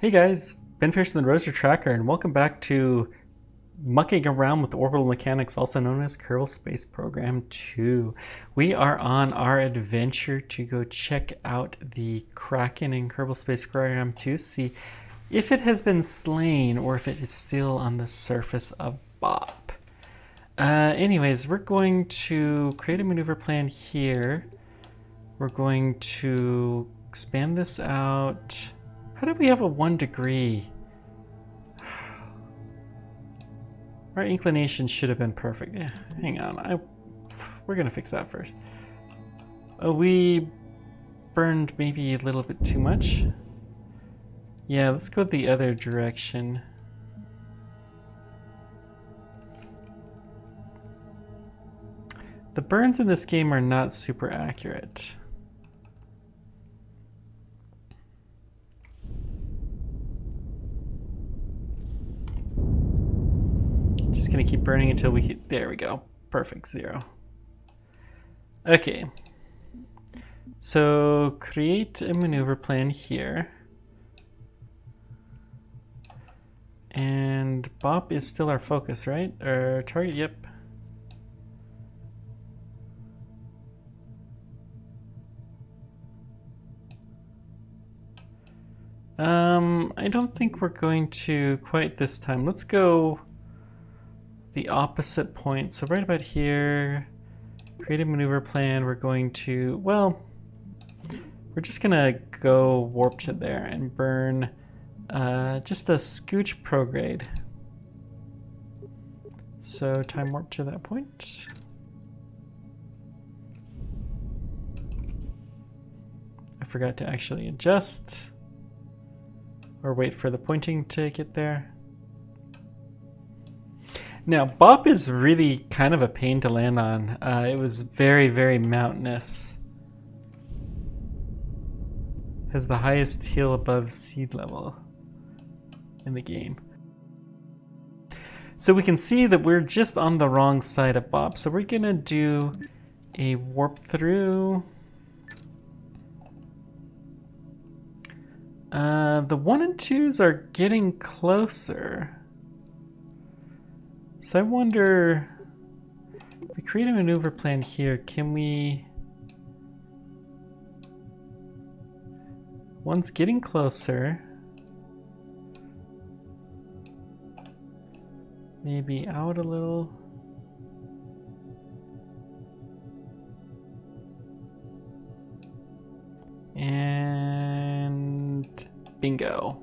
Hey guys, Ben Pearson, the Roser Tracker, and welcome back to Mucking Around with Orbital Mechanics, also known as Kerbal Space Program 2. We are on our adventure to go check out the Kraken in Kerbal Space Program 2, see if it has been slain or if it is still on the surface of Bop. Anyways, we're going to create a maneuver plan here. We're going to expand this out. How did we have a 1 degree? Our inclination should have been perfect. Yeah, hang on. We're gonna fix that first. Oh, we burned maybe a little bit too much. Yeah, let's go the other direction. The burns in this game are not super accurate. Just gonna keep burning until we hit, there we go. Perfect, 0. Okay. So create a maneuver plan here. And Bop is still our focus, right? Or target, yep. I don't think we're going to quite this time. Let's go the opposite point. So right about here, create a maneuver plan. We're going to, well, we're just gonna go warp to there and burn just a scooch prograde. So time warp to that point. I forgot to actually adjust or wait for the pointing to get there. Now, Bop is really kind of a pain to land on. It was very, very mountainous. Has the highest hill above sea level in the game. So we can see that we're just on the wrong side of Bop. So we're gonna do a warp through. The 1 and 2s are getting closer. So I wonder, if we create a maneuver plan here, can we... One's getting closer. Maybe out a little. And bingo.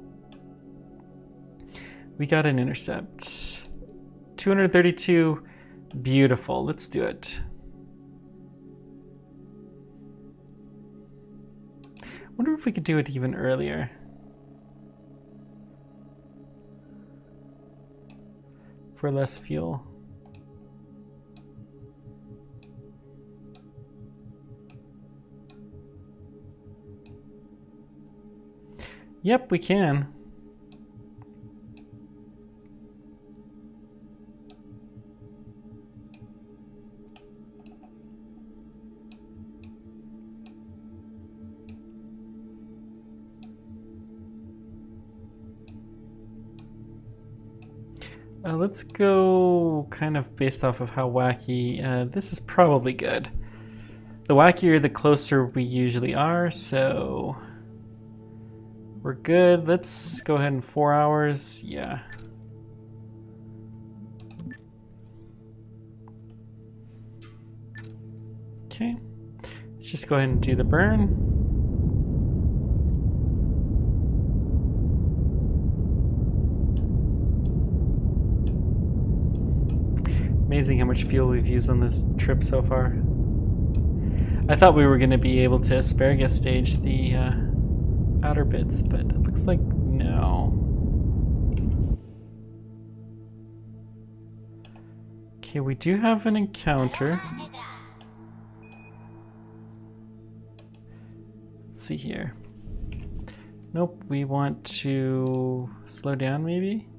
We got an intercept. 232, beautiful. Let's do it. Wonder if we could do it even earlier. For less fuel. Yep, we can. Let's go kind of based off of how wacky. This is probably good. The wackier, the closer we usually are, so we're good. Let's go ahead in 4 hours. Yeah. Okay. Let's just go ahead and do the burn. Amazing how much fuel we've used on this trip so far. I thought we were going to be able to asparagus stage the outer bits, but it looks like no. Okay, we do have an encounter. Let's see here. Nope, we want to slow down maybe?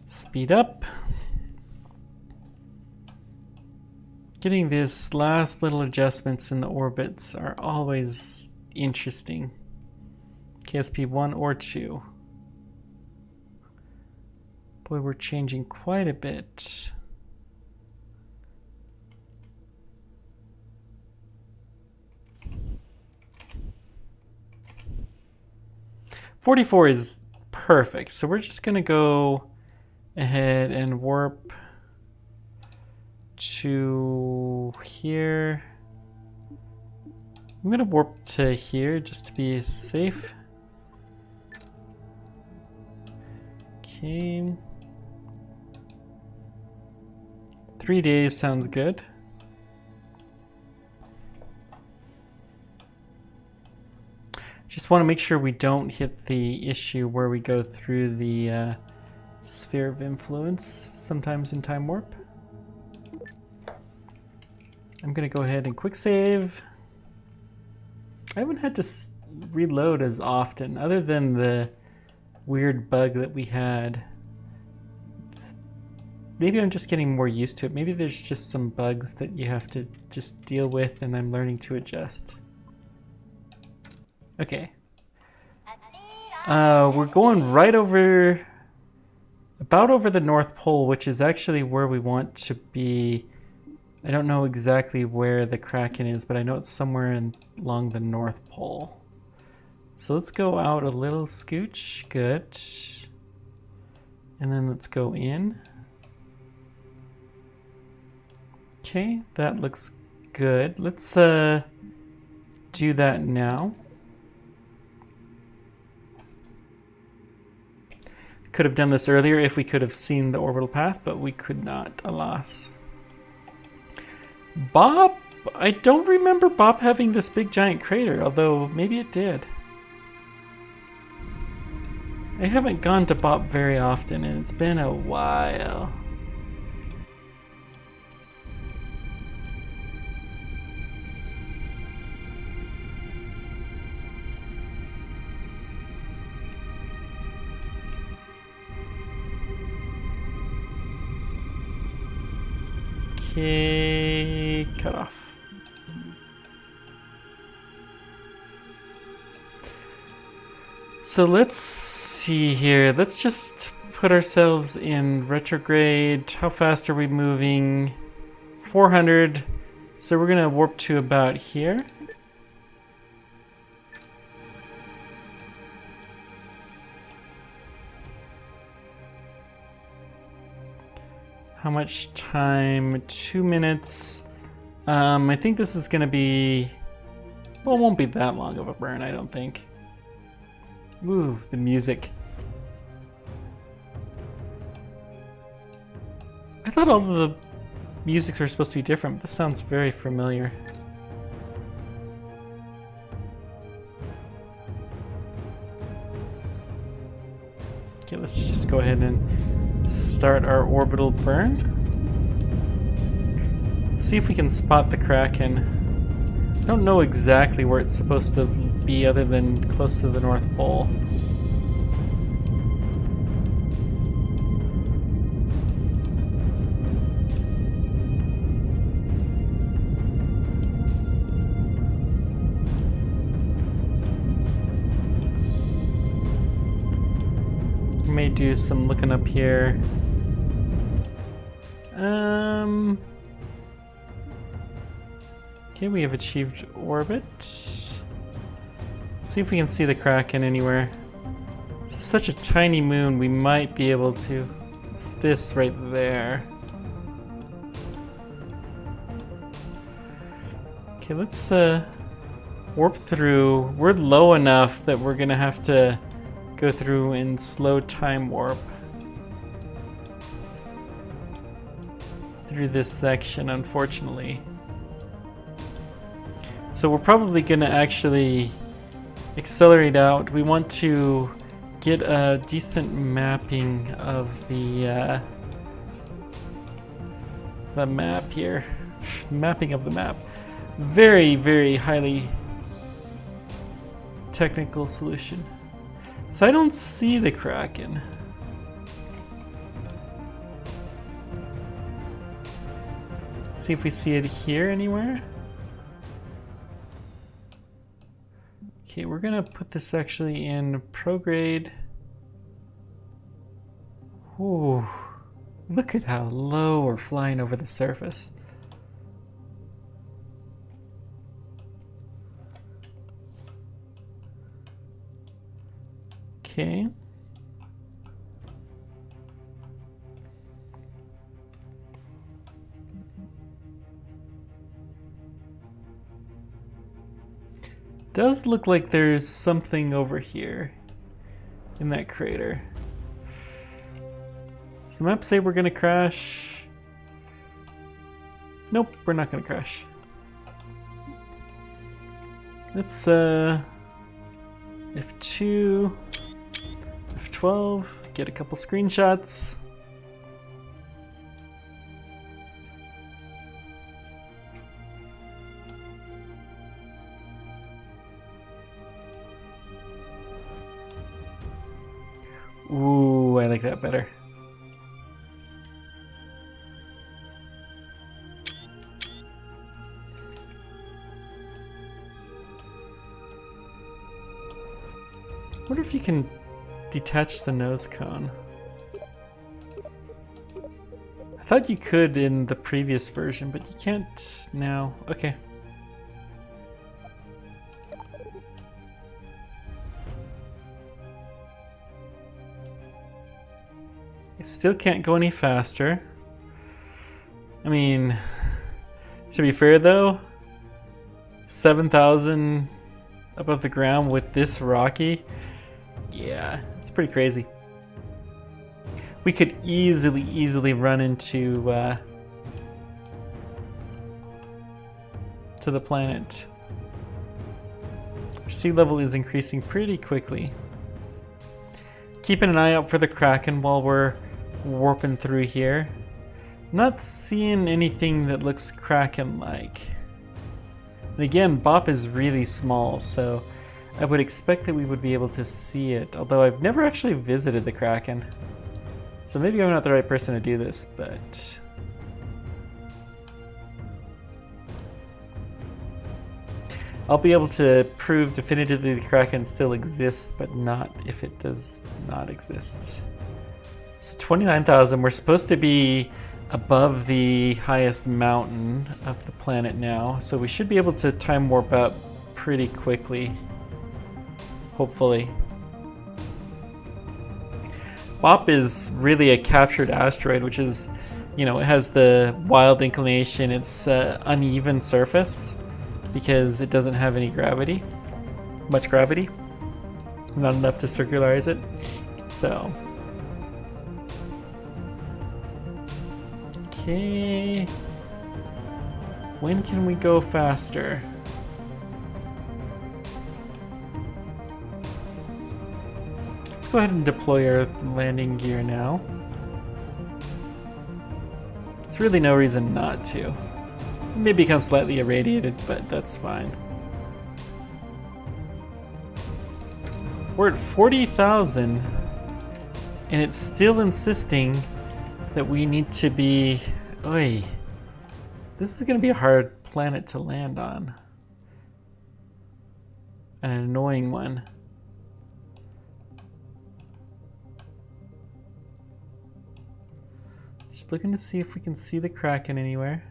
Speed up. Getting these last little adjustments in the orbits are always interesting. KSP 1 or 2. Boy, we're changing quite a bit. .44 is perfect, so we're just gonna go ahead and warp to here. I'm gonna warp to here just to be safe. Okay. 3 days sounds good. Just want to make sure we don't hit the issue where we go through the sphere of influence sometimes in time warp. I'm gonna go ahead and quick save. I haven't had to reload as often, other than the weird bug that we had. Maybe I'm just getting more used to it. Maybe there's just some bugs that you have to just deal with and I'm learning to adjust. Okay. We're going right over, about over the North Pole, which is actually where we want to be. I don't know exactly where the Kraken is, but I know it's somewhere along the North Pole. So let's go out a little scooch. Good. And then let's go in. Okay, that looks good. Let's do that now. Could have done this earlier if we could have seen the orbital path, but we could not, alas. Bob? I don't remember Bob having this big giant crater, although maybe it did. I haven't gone to Bob very often, and it's been a while. Okay, cut off. So let's see here. Let's just put ourselves in retrograde. How fast are we moving? 400. So we're gonna warp to about here. How much time? 2 minutes. I think this is gonna be, well, it won't be that long of a burn, I don't think. Ooh, the music. I thought all the musics were supposed to be different, but this sounds very familiar. Okay, let's just go ahead and start our orbital burn. See if we can spot the Kraken. I don't know exactly where it's supposed to be other than close to the North Pole. May do some looking up here. Okay, we have achieved orbit. Let's see if we can see the Kraken anywhere. This is such a tiny moon, we might be able to. It's this right there. Okay, let's warp through. We're low enough that we're gonna have to go through in slow time warp through this section, unfortunately. So we're probably gonna actually accelerate out. We want to get a decent mapping of the map here. Mapping of the map. Very, very highly technical solution. So I don't see the Kraken. See if we see it here anywhere. Okay, we're gonna put this actually in prograde. Ooh, look at how low we're flying over the surface. Okay. Does look like there's something over here in that crater. Does the map say we're gonna crash? Nope, we're not gonna crash. Let's F2, F12, get a couple screenshots. Ooh, I like that better. I wonder if you can detach the nose cone. I thought you could in the previous version, but you can't now. Okay. I still can't go any faster. I mean, to be fair though, 7,000 above the ground with this rocky, yeah, it's pretty crazy. We could easily run into to the planet. Our sea level is increasing pretty quickly. Keeping an eye out for the Kraken while we're warping through here. Not seeing anything that looks Kraken-like. And again, BOP is really small, so I would expect that we would be able to see it, although I've never actually visited the Kraken. So maybe I'm not the right person to do this, but... I'll be able to prove definitively the Kraken still exists, but not if it does not exist. So 29,000, we're supposed to be above the highest mountain of the planet now, so we should be able to time warp up pretty quickly, hopefully. BOP is really a captured asteroid, which is, you know, it has the wild inclination, it's uneven surface because it doesn't have any gravity, much gravity, not enough to circularize it, so. Okay, when can we go faster? Let's go ahead and deploy our landing gear now. There's really no reason not to. It may become slightly irradiated, but that's fine. We're at 40,000 and it's still insisting that we need to be... Oy, this is going to be a hard planet to land on. An annoying one. Just looking to see if we can see the Kraken anywhere.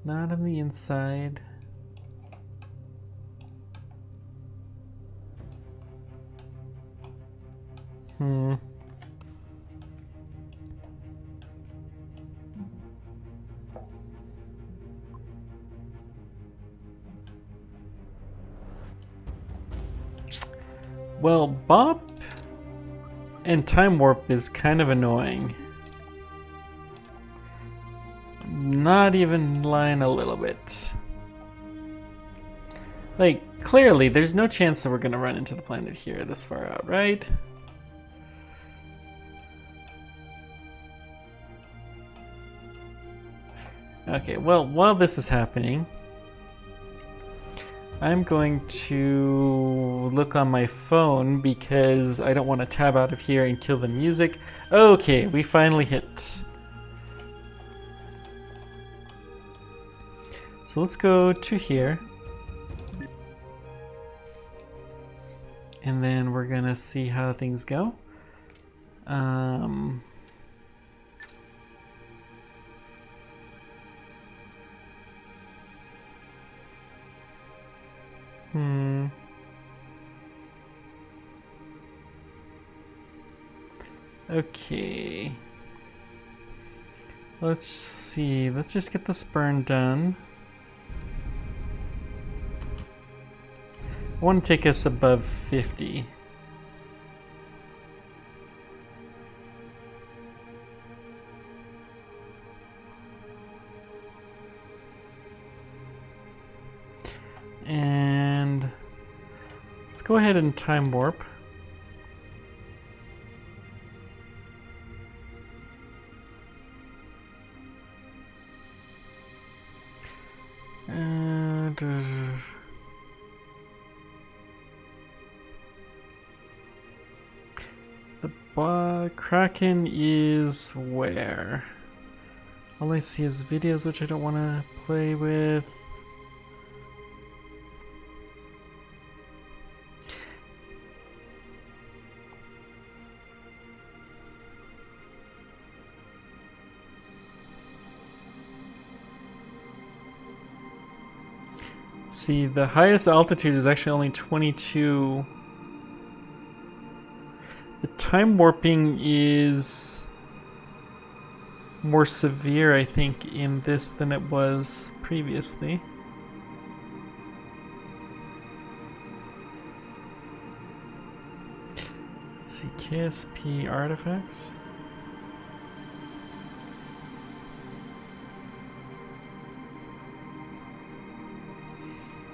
Not on the inside. Well, BOP and time warp is kind of annoying. Not even lying a little bit. Like, clearly, there's no chance that we're gonna run into the planet here this far out, right? Okay, well, while this is happening, I'm going to look on my phone because I don't want to tab out of here and kill the music. Okay, we finally hit So let's go to here. And then we're gonna see how things go. Okay. Let's see. Let's just get this burn done. I want to take us above 50. And let's go ahead and time warp. And the Kraken is where? All I see is videos, which I don't want to play with. See, the highest altitude is actually only 22. The time warping is more severe, I think, in this than it was previously. Let's see, KSP artifacts.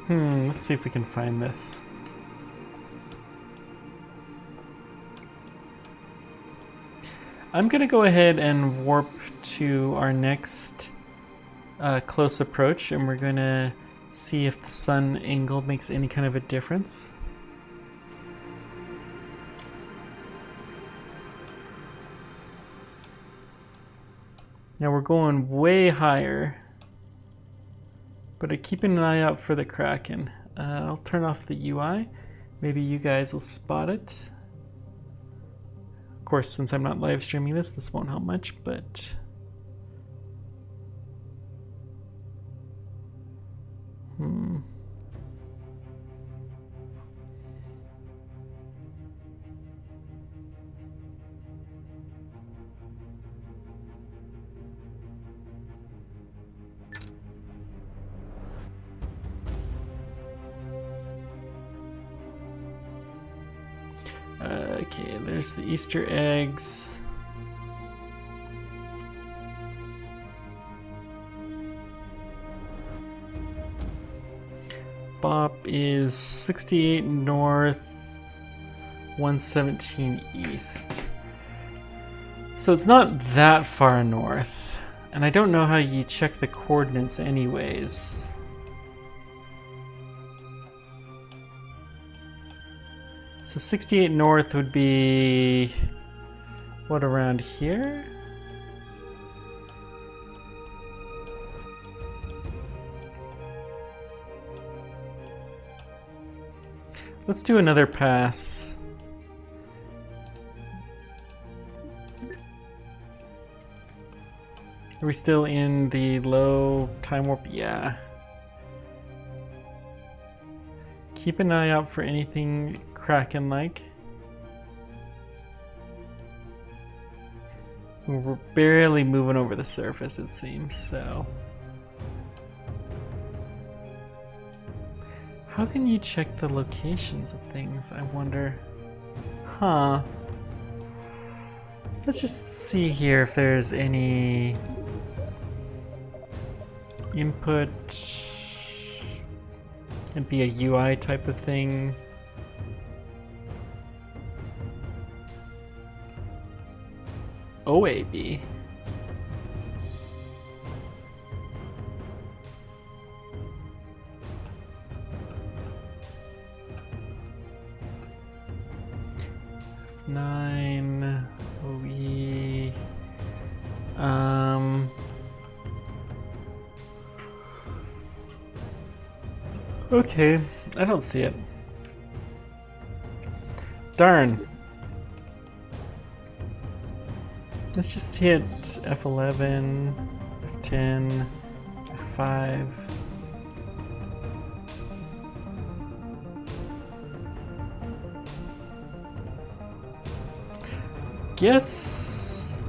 Let's see if we can find this. I'm gonna go ahead and warp to our next close approach, and we're gonna see if the sun angle makes any kind of a difference. Now we're going way higher. But keeping an eye out for the Kraken. I'll turn off the UI. Maybe you guys will spot it. Of course, since I'm not live streaming this won't help much, but... Okay, there's the Easter eggs. Bop is 68 north, 117 east. So it's not that far north. And I don't know how you check the coordinates anyways. So 68 north would be, what, around here? Let's do another pass. Are we still in the low time warp? Yeah. Keep an eye out for anything Kraken-like. We're barely moving over the surface, it seems, so... How can you check the locations of things, I wonder? Huh. Let's just see here if there's any... input... It'd be a UI type of thing. OAB. Nine OE. Okay, I don't see it. Darn. Let's just hit F11, F10, F5. Guess.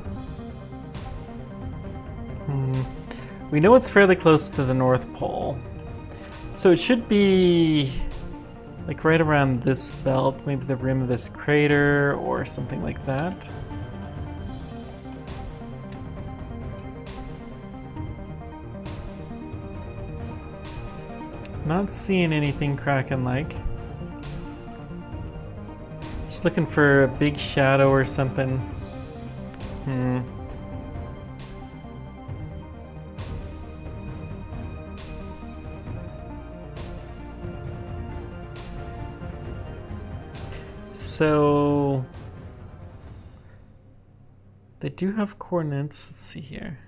We know it's fairly close to the North Pole. So it should be like right around this belt, maybe the rim of this crater or something like that. Not seeing anything Kraken-like. Just looking for a big shadow or something. So they do have coordinates. Let's see here.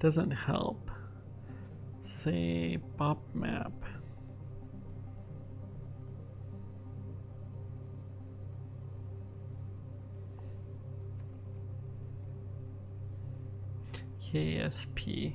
Doesn't help. Let's say BOP map. KSP.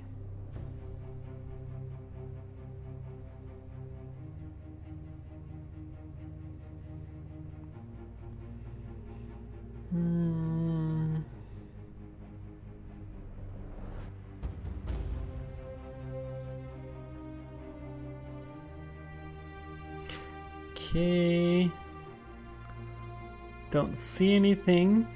Okay. Don't see anything.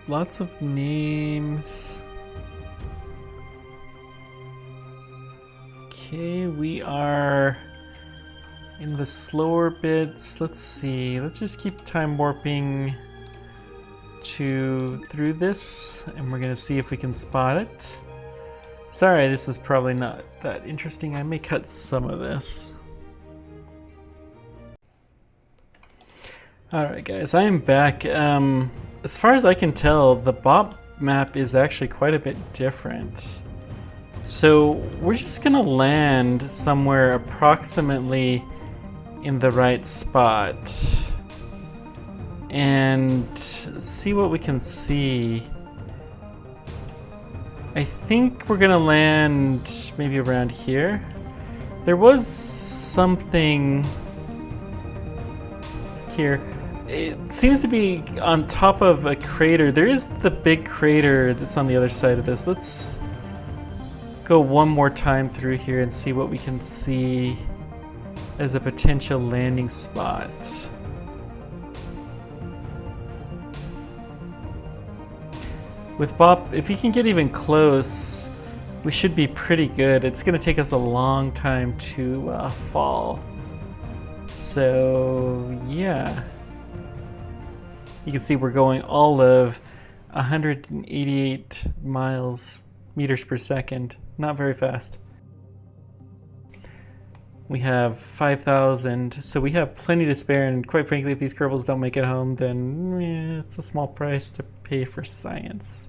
Lots of names. Okay, we are in the slower bits. Let's see. Let's just keep time warping through this, and we're gonna see if we can spot it. Sorry, this is probably not that interesting. I may cut some of this. Alright guys, I am back. As far as I can tell, the BOP map is actually quite a bit different. So we're just gonna land somewhere approximately in the right spot and see what we can see. I think we're gonna land maybe around here. There was something here. It seems to be on top of a crater. There is the big crater that's on the other side of this. Let's go one more time through here and see what we can see as a potential landing spot. With BOP, if you can get even close, we should be pretty good. It's going to take us a long time to fall. So, yeah. You can see we're going all of 188 meters per second. Not very fast. We have 5,000, so we have plenty to spare, and quite frankly, if these Kerbals don't make it home, then it's a small price to pay for science.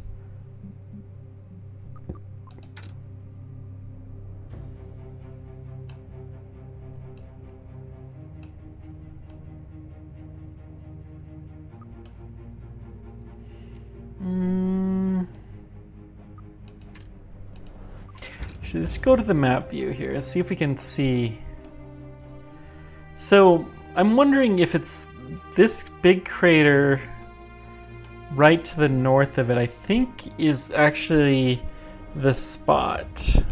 So let's go to the map view here and see if we can see. So I'm wondering if it's this big crater right to the north of it, I think is actually the spot.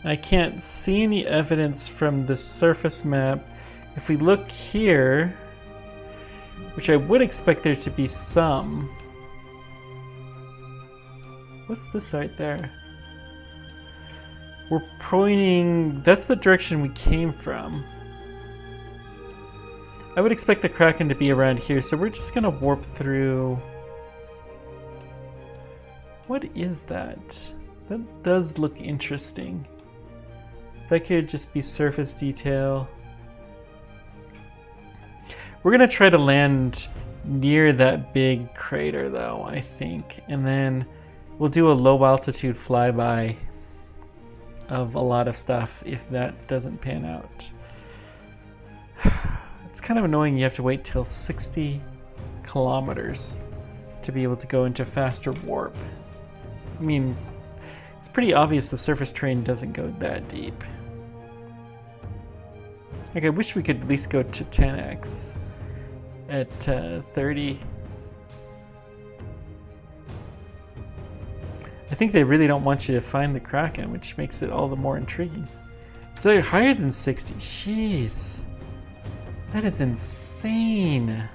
I can't see any evidence from the surface map. If we look here, which I would expect there to be some. What's this right there? We're pointing, that's the direction we came from. I would expect the Kraken to be around here, so we're just gonna warp through. What is that? That does look interesting. That could just be surface detail. We're gonna try to land near that big crater though, I think. And then we'll do a low altitude flyby of a lot of stuff if that doesn't pan out. It's kind of annoying you have to wait till 60 kilometers to be able to go into faster warp. I mean, it's pretty obvious the surface terrain doesn't go that deep. Like, I wish we could at least go to 10x at 30. I think they really don't want you to find the Kraken, which makes it all the more intriguing. So higher than 60. Jeez. That is insane.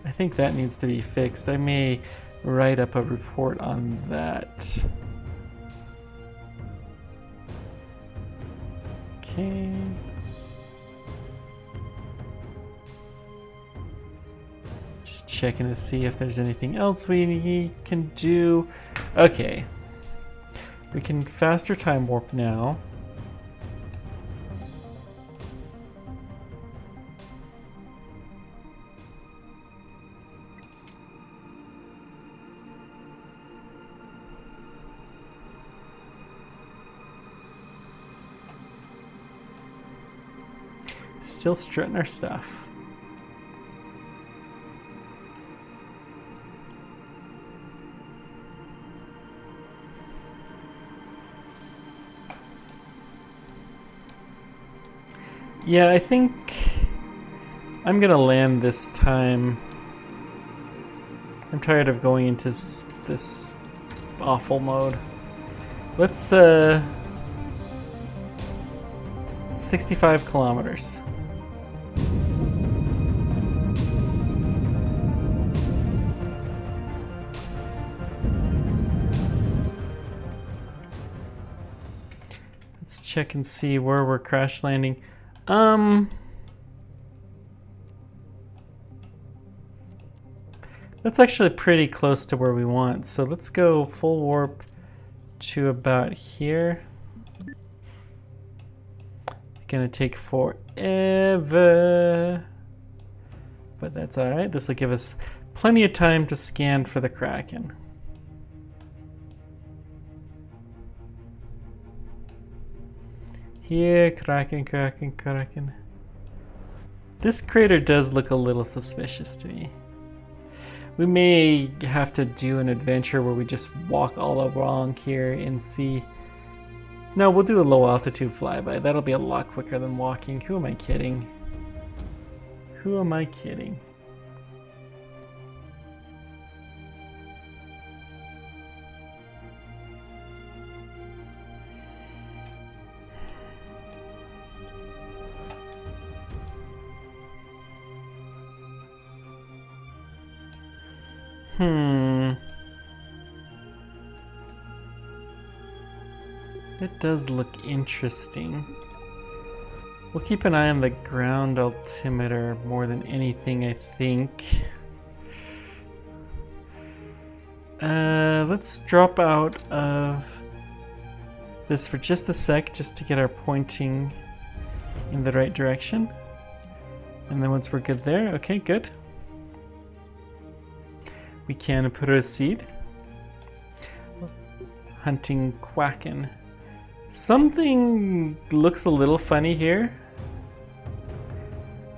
I think that needs to be fixed. I may write up a report on that. Okay. Just checking to see if there's anything else we can do. Okay. We can faster time warp now. Still strutting our stuff. Yeah, I think I'm gonna land this time. I'm tired of going into this awful mode. Let's 65 kilometers. Let's check and see where we're crash landing. That's actually pretty close to where we want. So let's go full warp to about here. Gonna take forever, but that's all right. This will give us plenty of time to scan for the Kraken. Here, Kraken, Kraken, Kraken. This crater does look a little suspicious to me. We may have to do an adventure where we just walk all along here and see. No, we'll do a low altitude flyby. That'll be a lot quicker than walking. Who am I kidding? Who am I kidding? It does look interesting. We'll keep an eye on the ground altimeter more than anything, I think. Let's drop out of this for just a sec, just to get our pointing in the right direction. And then once we're good there, okay, good. We can put a seed. Hunting Kraken. Something looks a little funny here.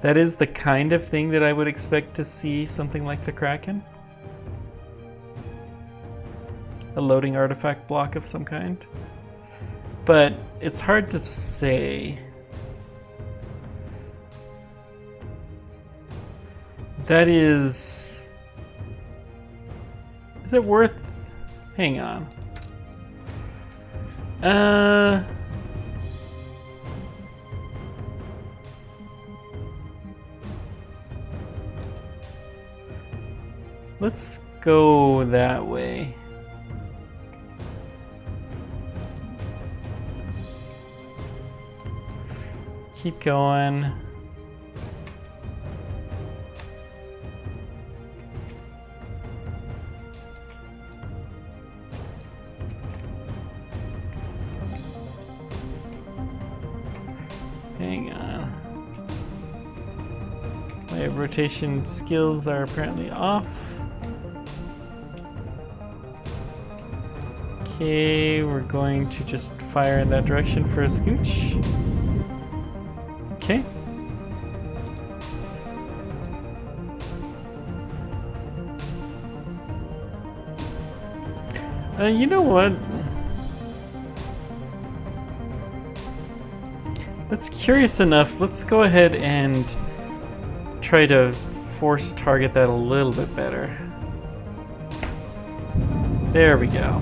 That is the kind of thing that I would expect to see something like the Kraken. A loading artifact block of some kind. But it's hard to say. That is it worth? Hang on. Let's go that way. Keep going. Hang on. My rotation skills are apparently off. Okay, we're going to just fire in that direction for a scooch. Okay. You know what? That's curious enough. Let's go ahead and try to force target that a little bit better. There we go.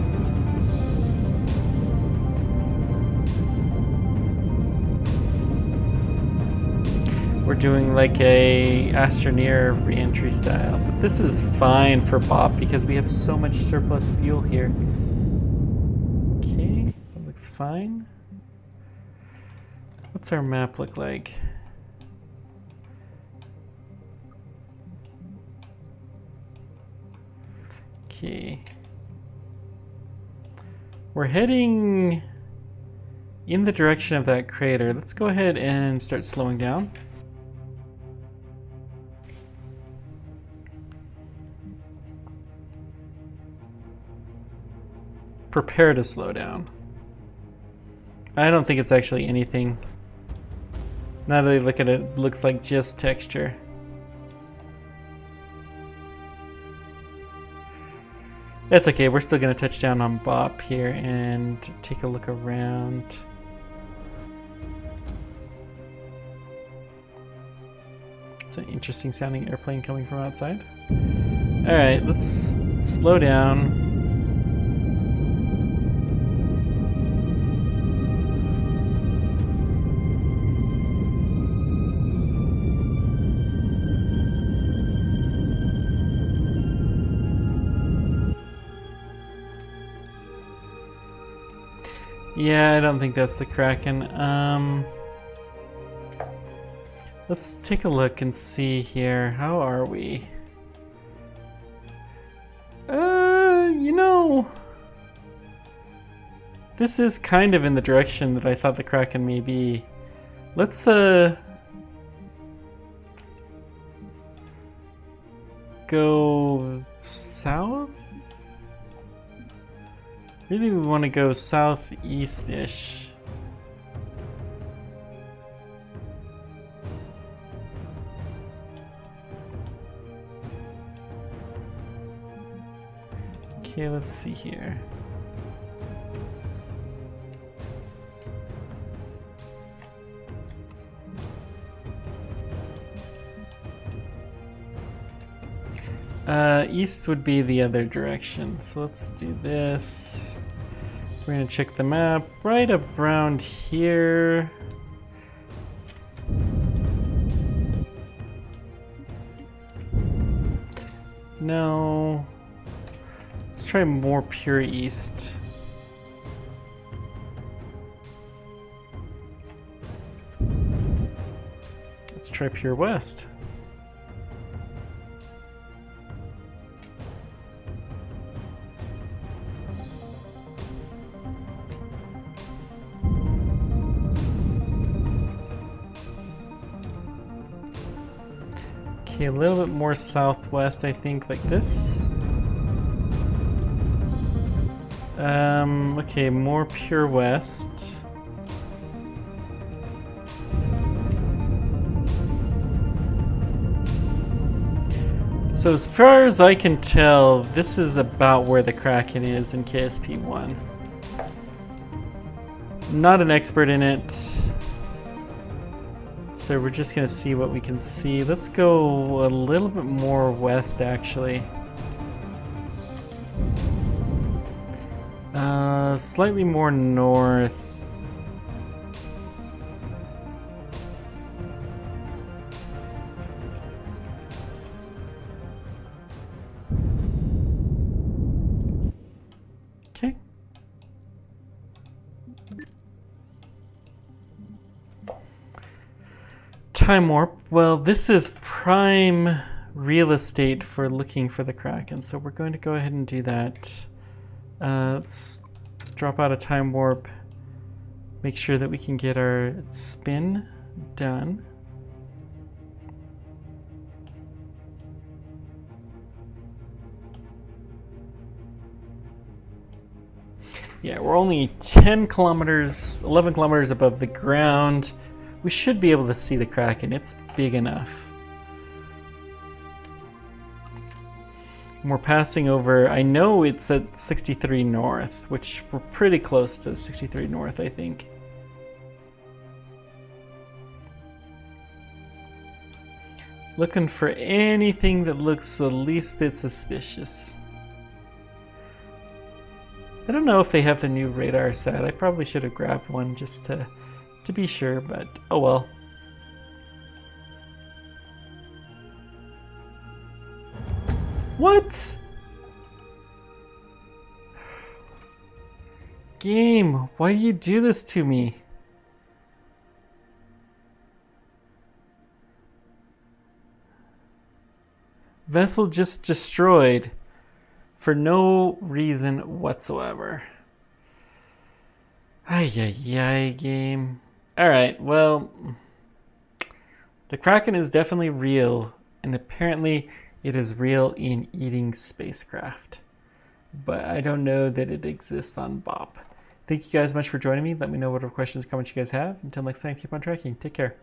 We're doing like a Astroneer re-entry style, but this is fine for Bop because we have so much surplus fuel here. Okay, that looks fine. What's our map look like? Okay. We're heading in the direction of that crater. Let's go ahead and start slowing down. Prepare to slow down. I don't think it's actually anything. Now that I look at it, it looks like just texture. That's okay, we're still gonna touch down on Bop here and take a look around. It's an interesting sounding airplane coming from outside. Alright, let's slow down. Yeah, I don't think that's the Kraken. Let's take a look and see here. How are we? You know, this is kind of in the direction that I thought the Kraken may be. Let's go south? Really, we want to go southeast-ish. Okay, let's see here. East would be the other direction, so let's do this. We're gonna check the map right around here. No. Let's try more pure east. Let's try pure west. Okay, a little bit more southwest, I think, like this. Okay, more pure west. So as far as I can tell, this is about where the Kraken is in KSP1. Not an expert in it. So we're just gonna see what we can see. Let's go a little bit more west, actually. Slightly more north. Okay. Time warp. Well, this is prime real estate for looking for the Kraken, so we're going to go ahead and do that. Let's drop out a time warp. Make sure that we can get our spin done. Yeah, we're only 10 kilometers, 11 kilometers above the ground. We should be able to see the Kraken. It's big enough. We're passing over, I know it's at 63 north, which we're pretty close to 63 north, I think. Looking for anything that looks the least bit suspicious. I don't know if they have the new radar set. I probably should have grabbed one just to be sure, but oh well. What? Game, why do you do this to me? Vessel just destroyed for no reason whatsoever. Ay, ay, ay, game. Alright, well, the Kraken is definitely real, and apparently it is real in eating spacecraft. But I don't know that it exists on BOP. Thank you guys much for joining me. Let me know whatever questions, comments you guys have. Until next time, keep on tracking. Take care.